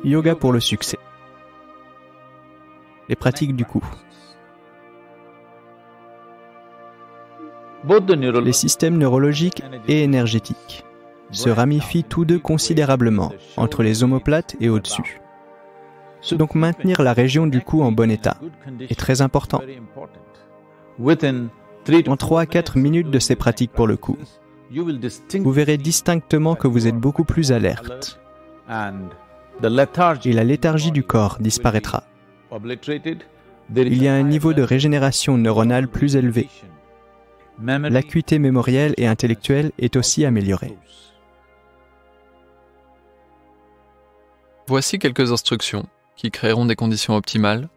Yoga pour le succès. Les pratiques du cou. Les systèmes neurologiques et énergétiques se ramifient tous deux considérablement entre les omoplates et au-dessus. Donc maintenir la région du cou en bon état est très important. En 3 à 4 minutes de ces pratiques pour le cou, vous verrez distinctement que vous êtes beaucoup plus alerte et la léthargie du corps disparaîtra. Il y a un niveau de régénération neuronale plus élevé. L'acuité mémorielle et intellectuelle est aussi améliorée. Voici quelques instructions qui créeront des conditions optimales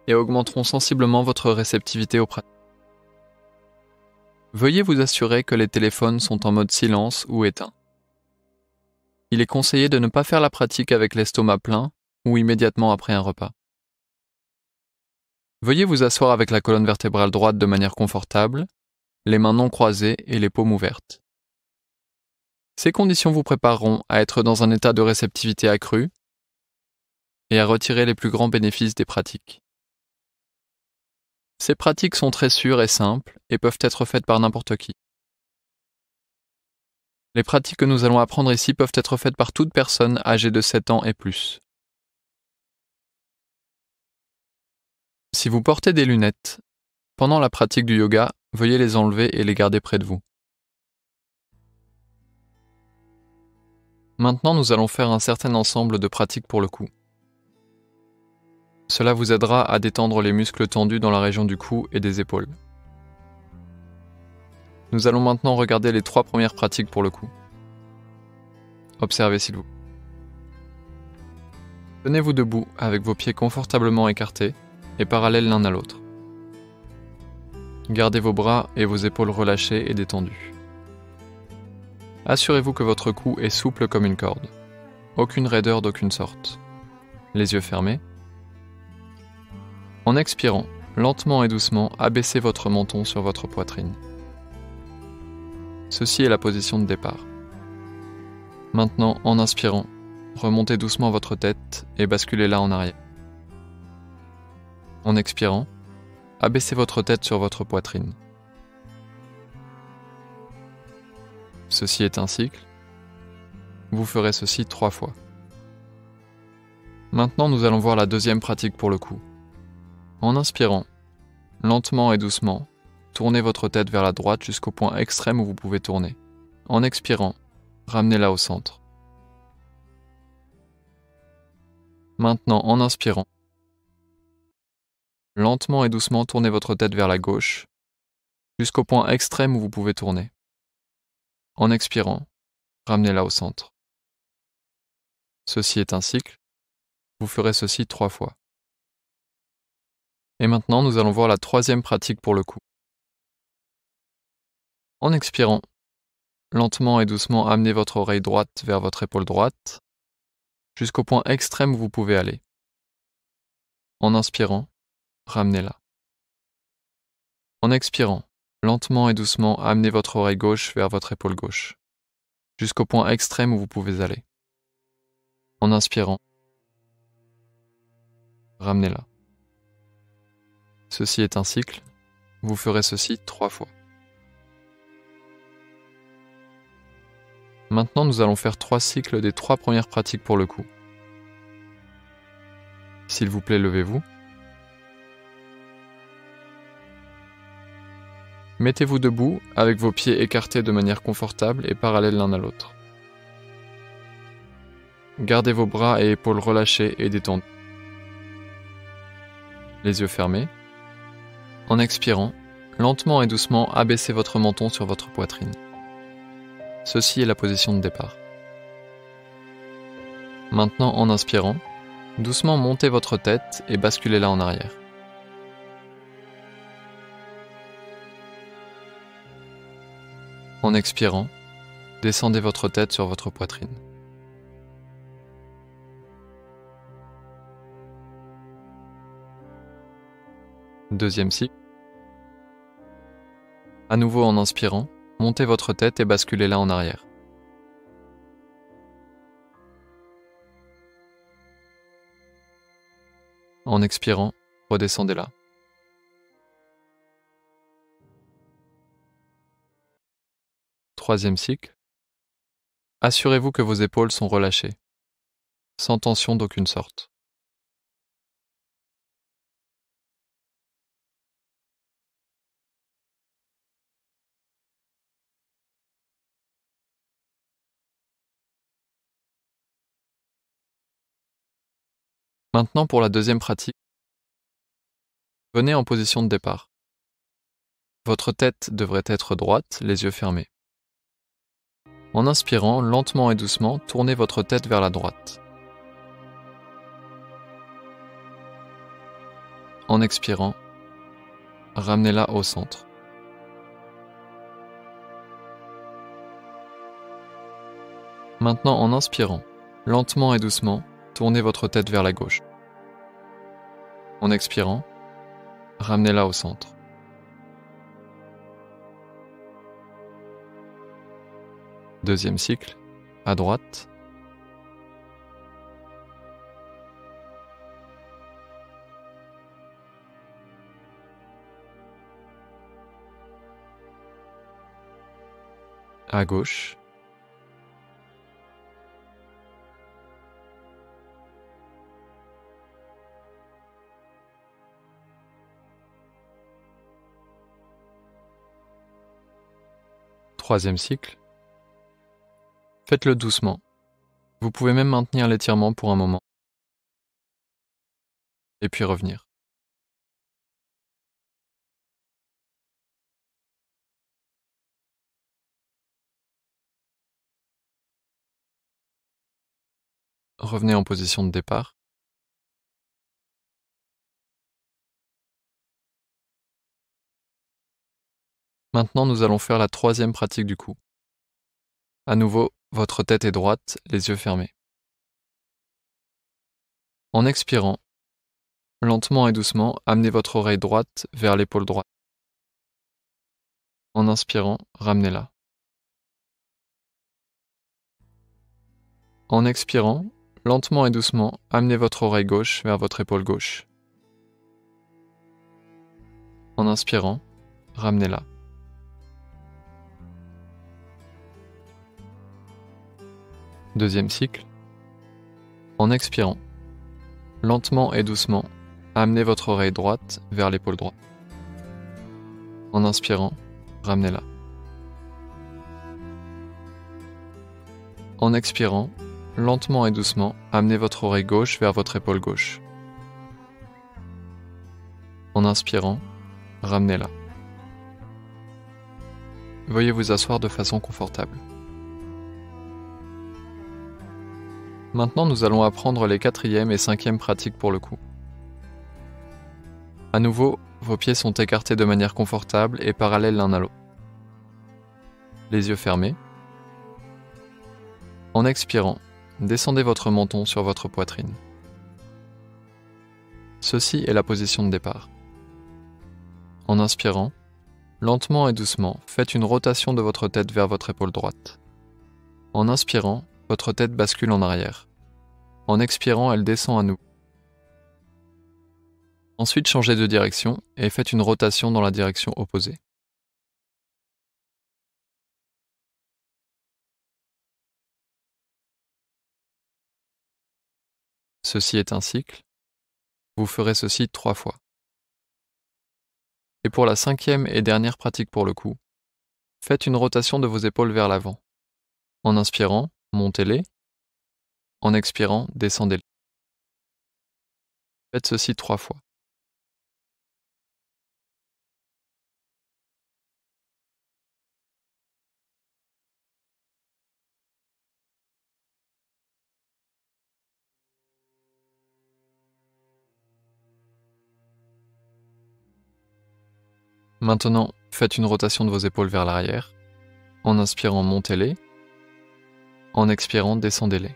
et augmenteront sensiblement votre réceptivité aux pratiques. Veuillez vous assurer que les téléphones sont en mode silence ou éteint. Il est conseillé de ne pas faire la pratique avec l'estomac plein ou immédiatement après un repas. Veuillez vous asseoir avec la colonne vertébrale droite de manière confortable, les mains non croisées et les paumes ouvertes. Ces conditions vous prépareront à être dans un état de réceptivité accru et à retirer les plus grands bénéfices des pratiques. Ces pratiques sont très sûres et simples et peuvent être faites par n'importe qui. Les pratiques que nous allons apprendre ici peuvent être faites par toute personne âgée de 7 ans et plus. Si vous portez des lunettes, pendant la pratique du yoga, veuillez les enlever et les garder près de vous. Maintenant, nous allons faire un certain ensemble de pratiques pour le cou. Cela vous aidera à détendre les muscles tendus dans la région du cou et des épaules. Nous allons maintenant regarder les 3 premières pratiques pour le cou. Observez s'il vous plaît. Tenez-vous debout avec vos pieds confortablement écartés et parallèles l'un à l'autre. Gardez vos bras et vos épaules relâchées et détendues. Assurez-vous que votre cou est souple comme une corde. Aucune raideur d'aucune sorte. Les yeux fermés. En expirant, lentement et doucement, abaissez votre menton sur votre poitrine. Ceci est la position de départ. Maintenant, en inspirant, remontez doucement votre tête et basculez-la en arrière. En expirant, abaissez votre tête sur votre poitrine. Ceci est un cycle. Vous ferez ceci 3 fois. Maintenant, nous allons voir la deuxième pratique pour le cou. En inspirant, lentement et doucement, tournez votre tête vers la droite jusqu'au point extrême où vous pouvez tourner. En expirant, ramenez-la au centre. Maintenant, en inspirant, lentement et doucement, tournez votre tête vers la gauche jusqu'au point extrême où vous pouvez tourner. En expirant, ramenez-la au centre. Ceci est un cycle. Vous ferez ceci 3 fois. Et maintenant, nous allons voir la troisième pratique pour le cou. En expirant, lentement et doucement, amenez votre oreille droite vers votre épaule droite, jusqu'au point extrême où vous pouvez aller. En inspirant, ramenez-la. En expirant, lentement et doucement, amenez votre oreille gauche vers votre épaule gauche, jusqu'au point extrême où vous pouvez aller. En inspirant, ramenez-la. Ceci est un cycle. Vous ferez ceci 3 fois. Maintenant, nous allons faire 3 cycles des 3 premières pratiques pour le cou. S'il vous plaît, levez-vous. Mettez-vous debout avec vos pieds écartés de manière confortable et parallèles l'un à l'autre. Gardez vos bras et épaules relâchés et détendus. Les yeux fermés. En expirant, lentement et doucement, abaissez votre menton sur votre poitrine. Ceci est la position de départ. Maintenant, en inspirant, doucement montez votre tête et basculez-la en arrière. En expirant, descendez votre tête sur votre poitrine. Deuxième cycle. À nouveau en inspirant, montez votre tête et basculez-la en arrière. En expirant, redescendez-la. Troisième cycle. Assurez-vous que vos épaules sont relâchées, sans tension d'aucune sorte. Maintenant pour la deuxième pratique, venez en position de départ. Votre tête devrait être droite, les yeux fermés. En inspirant, lentement et doucement, tournez votre tête vers la droite. En expirant, ramenez-la au centre. Maintenant, en inspirant, lentement et doucement, tournez votre tête vers la gauche. En expirant, ramenez-la au centre. Deuxième cycle, à droite. À gauche. Troisième cycle. Faites-le doucement. Vous pouvez même maintenir l'étirement pour un moment. Et puis revenir. Revenez en position de départ. Maintenant, nous allons faire la troisième pratique du coup. À nouveau, votre tête est droite, les yeux fermés. En expirant, lentement et doucement, amenez votre oreille droite vers l'épaule droite. En inspirant, ramenez-la. En expirant, lentement et doucement, amenez votre oreille gauche vers votre épaule gauche. En inspirant, ramenez-la. Deuxième cycle. En expirant, lentement et doucement, amenez votre oreille droite vers l'épaule droite. En inspirant, ramenez-la. En expirant, lentement et doucement, amenez votre oreille gauche vers votre épaule gauche. En inspirant, ramenez-la. Veuillez vous asseoir de façon confortable. Maintenant, nous allons apprendre les quatrième et cinquième pratiques pour le coup. À nouveau, vos pieds sont écartés de manière confortable et parallèles l'un à l'autre. Les yeux fermés. En expirant, descendez votre menton sur votre poitrine. Ceci est la position de départ. En inspirant, lentement et doucement, faites une rotation de votre tête vers votre épaule droite. En inspirant, votre tête bascule en arrière. En expirant, elle descend à nouveau. Ensuite, changez de direction et faites une rotation dans la direction opposée. Ceci est un cycle. Vous ferez ceci 3 fois. Et pour la cinquième et dernière pratique pour le coup, faites une rotation de vos épaules vers l'avant. En inspirant, montez-les. En expirant, descendez-les. Faites ceci 3 fois. Maintenant, faites une rotation de vos épaules vers l'arrière. En inspirant, montez-les. En expirant, descendez-les.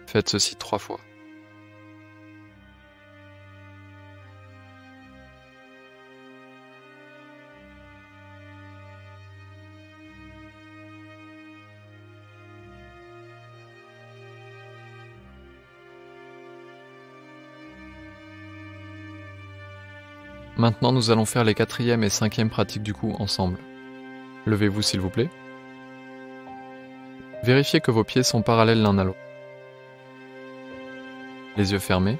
Faites ceci 3 fois. Maintenant, nous allons faire les 4e et 5e pratiques du coup ensemble. Levez-vous s'il vous plaît. Vérifiez que vos pieds sont parallèles l'un à l'autre. Les yeux fermés.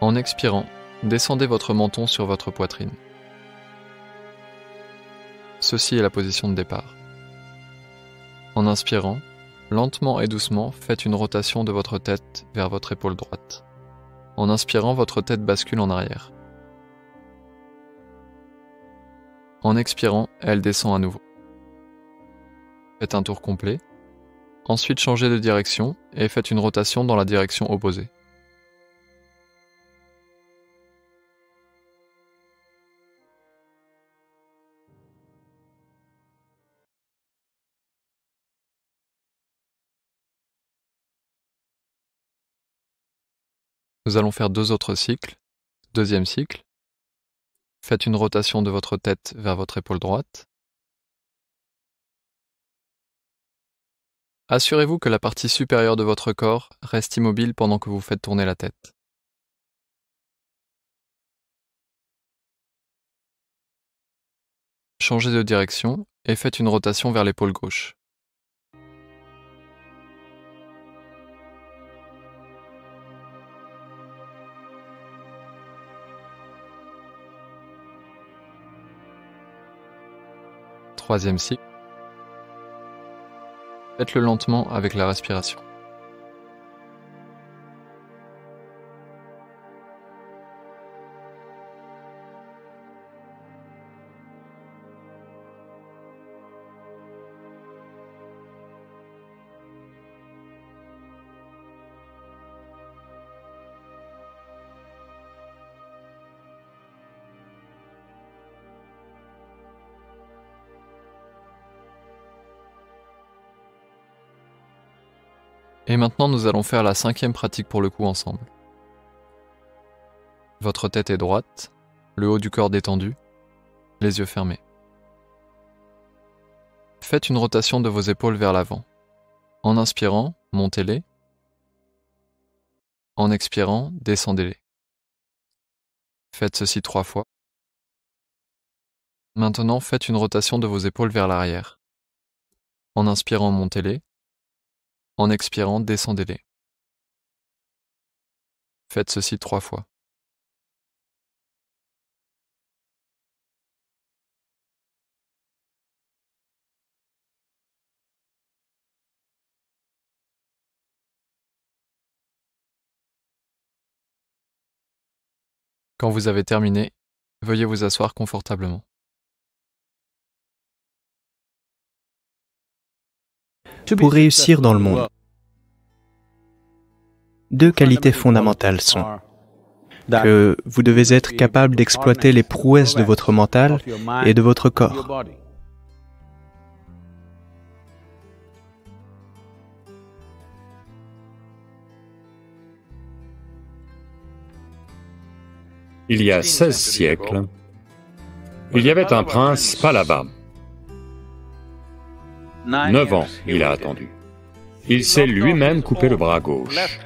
En expirant, descendez votre menton sur votre poitrine. Ceci est la position de départ. En inspirant, lentement et doucement, faites une rotation de votre tête vers votre épaule droite. En inspirant, votre tête bascule en arrière. En expirant, elle descend à nouveau. Faites un tour complet. Ensuite, changez de direction et faites une rotation dans la direction opposée. Nous allons faire 2 autres cycles. 2e cycle. Faites une rotation de votre tête vers votre épaule droite. Assurez-vous que la partie supérieure de votre corps reste immobile pendant que vous faites tourner la tête. Changez de direction et faites une rotation vers l'épaule gauche. Troisième cycle. Faites-le lentement avec la respiration. Et maintenant, nous allons faire la 5e pratique pour le coup ensemble. Votre tête est droite, le haut du corps détendu, les yeux fermés. Faites une rotation de vos épaules vers l'avant. En inspirant, montez-les. En expirant, descendez-les. Faites ceci 3 fois. Maintenant, faites une rotation de vos épaules vers l'arrière. En inspirant, montez-les. En expirant, descendez-les. Faites ceci 3 fois. Quand vous avez terminé, veuillez vous asseoir confortablement. Pour réussir dans le monde, 2 qualités fondamentales sont que vous devez être capable d'exploiter les prouesses de votre mental et de votre corps. Il y a 16 siècles, il y avait un prince Pallava. 9 ans, il a attendu. Il s'est lui-même coupé le bras gauche.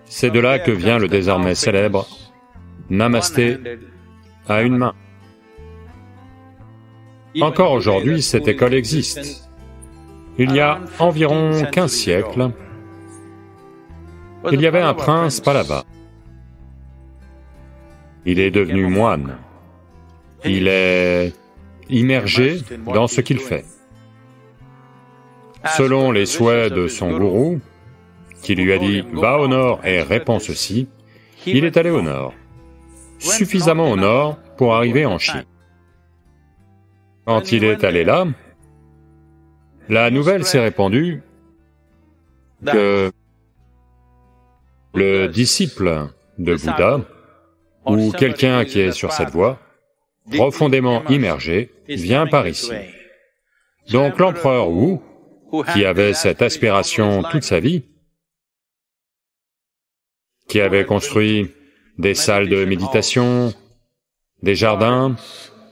C'est de là que vient le désormais célèbre Namasté à une main. Encore aujourd'hui, cette école existe. Il y a environ 15 siècles, il y avait un prince Pallava. Il est devenu moine. Il est immergé dans ce qu'il fait. Selon les souhaits de son gourou, qui lui a dit « Va au nord et réponds ceci », il est allé au nord, suffisamment au nord pour arriver en Chine. Quand il est allé là, la nouvelle s'est répandue que le disciple de Bouddha, ou quelqu'un qui est sur cette voie, profondément immergé, vient par ici. Donc l'empereur Wu, qui avait cette aspiration toute sa vie, qui avait construit des salles de méditation, des jardins,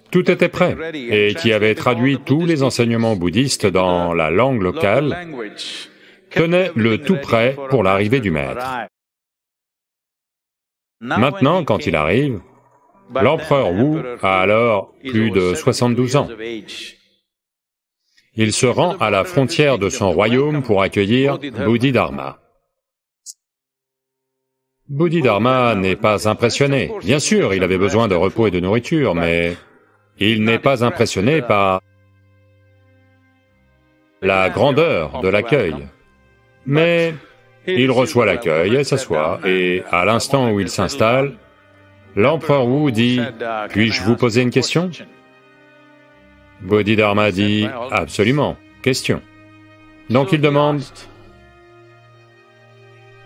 tout était prêt, et qui avait traduit tous les enseignements bouddhistes dans la langue locale, tenait le tout prêt pour l'arrivée du maître. Maintenant, quand il arrive, L'empereur Wu a alors plus de 72 ans. Il se rend à la frontière de son royaume pour accueillir Bodhidharma. Bodhidharma n'est pas impressionné. Bien sûr, il avait besoin de repos et de nourriture, mais il n'est pas impressionné par la grandeur de l'accueil. Mais il reçoit l'accueil et s'assoit, et à l'instant où il s'installe, l'empereur Wu dit « Puis-je vous poser une question ?» Bodhidharma dit « Absolument, question. » Donc il demande «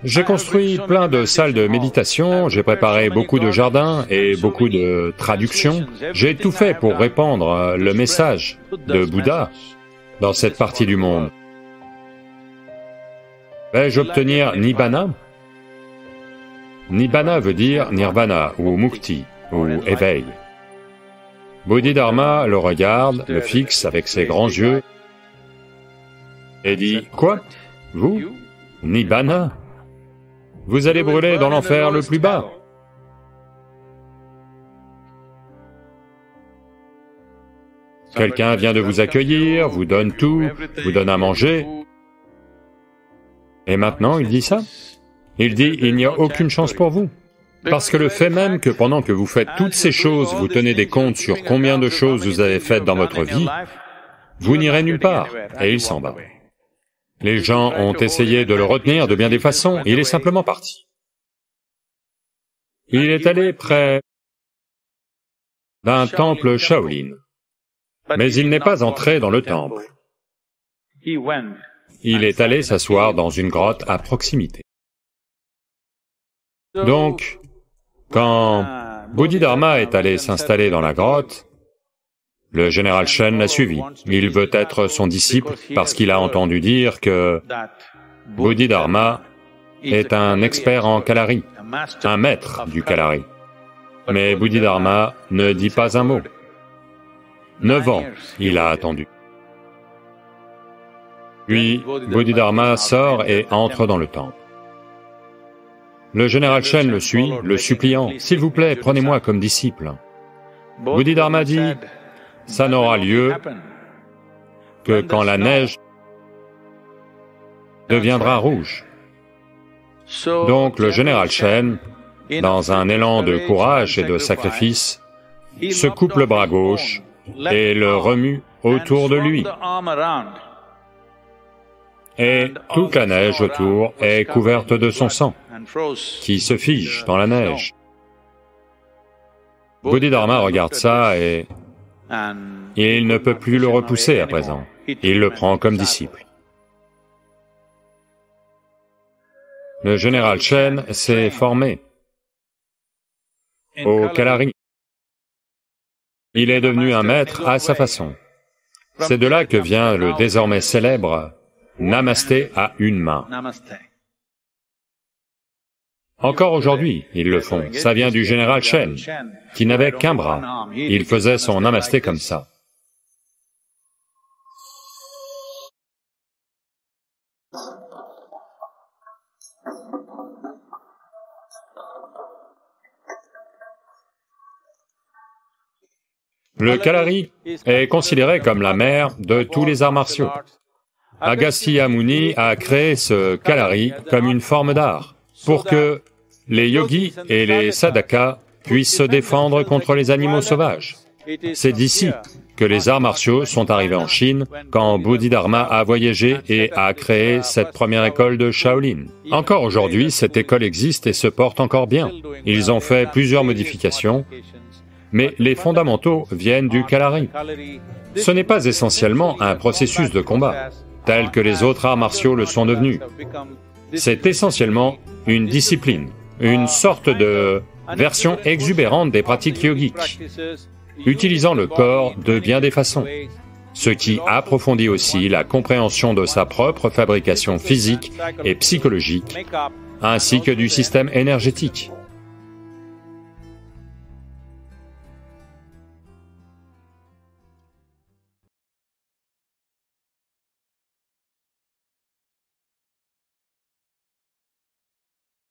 J'ai construit plein de salles de méditation, j'ai préparé beaucoup de jardins et beaucoup de traductions, j'ai tout fait pour répandre le message de Bouddha dans cette partie du monde. Vais-je obtenir Nibbana ? Nibbana veut dire Nirvana ou Mukti ou éveil. Bodhidharma le regarde, le fixe avec ses grands yeux et dit « Quoi ? Vous ? Nibbana ? Vous allez brûler dans l'enfer le plus bas. » Quelqu'un vient de vous accueillir, vous donne tout, vous donne à manger, et maintenant il dit ça ? Il dit, il n'y a aucune chance pour vous. Parce que le fait même que pendant que vous faites toutes ces choses, vous tenez des comptes sur combien de choses vous avez faites dans votre vie, vous n'irez nulle part, et il s'en va. Les gens ont essayé de le retenir de bien des façons, il est simplement parti. Il est allé près d'un temple Shaolin, mais il n'est pas entré dans le temple. Il est allé s'asseoir dans une grotte à proximité. Donc, quand Bodhidharma est allé s'installer dans la grotte, le général Shen l'a suivi. Il veut être son disciple parce qu'il a entendu dire que Bodhidharma est un expert en Kalari, un maître du Kalari. Mais Bodhidharma ne dit pas un mot. 9 ans, il a attendu. Puis, Bodhidharma sort et entre dans le temple. Le général Shen le suit, le suppliant, « S'il vous plaît, prenez-moi comme disciple. » Bodhidharma dit, « Ça n'aura lieu que quand la neige deviendra rouge. » Donc le général Shen, dans un élan de courage et de sacrifice, se coupe le bras gauche et le remue autour de lui. Et toute la neige autour est couverte de son sang, qui se fige dans la neige. Bodhidharma regarde ça et il ne peut plus le repousser à présent. Il le prend comme disciple. Le général Shen s'est formé au Kalari. Il est devenu un maître à sa façon. C'est de là que vient le désormais célèbre Namasté à une main. Encore aujourd'hui, ils le font. Ça vient du général Shen, qui n'avait qu'un bras. Il faisait son Namasté comme ça. Le Kalari est considéré comme la mère de tous les arts martiaux. Agastya Muni a créé ce Kalari comme une forme d'art, pour que les yogis et les sadhakas puissent se défendre contre les animaux sauvages. C'est d'ici que les arts martiaux sont arrivés en Chine, quand Bodhidharma a voyagé et a créé cette première école de Shaolin. Encore aujourd'hui, cette école existe et se porte encore bien. Ils ont fait plusieurs modifications, mais les fondamentaux viennent du Kalari. Ce n'est pas essentiellement un processus de combat, tel que les autres arts martiaux le sont devenus. C'est essentiellement une discipline, une sorte de version exubérante des pratiques yogiques, utilisant le corps de bien des façons, ce qui approfondit aussi la compréhension de sa propre fabrication physique et psychologique, ainsi que du système énergétique.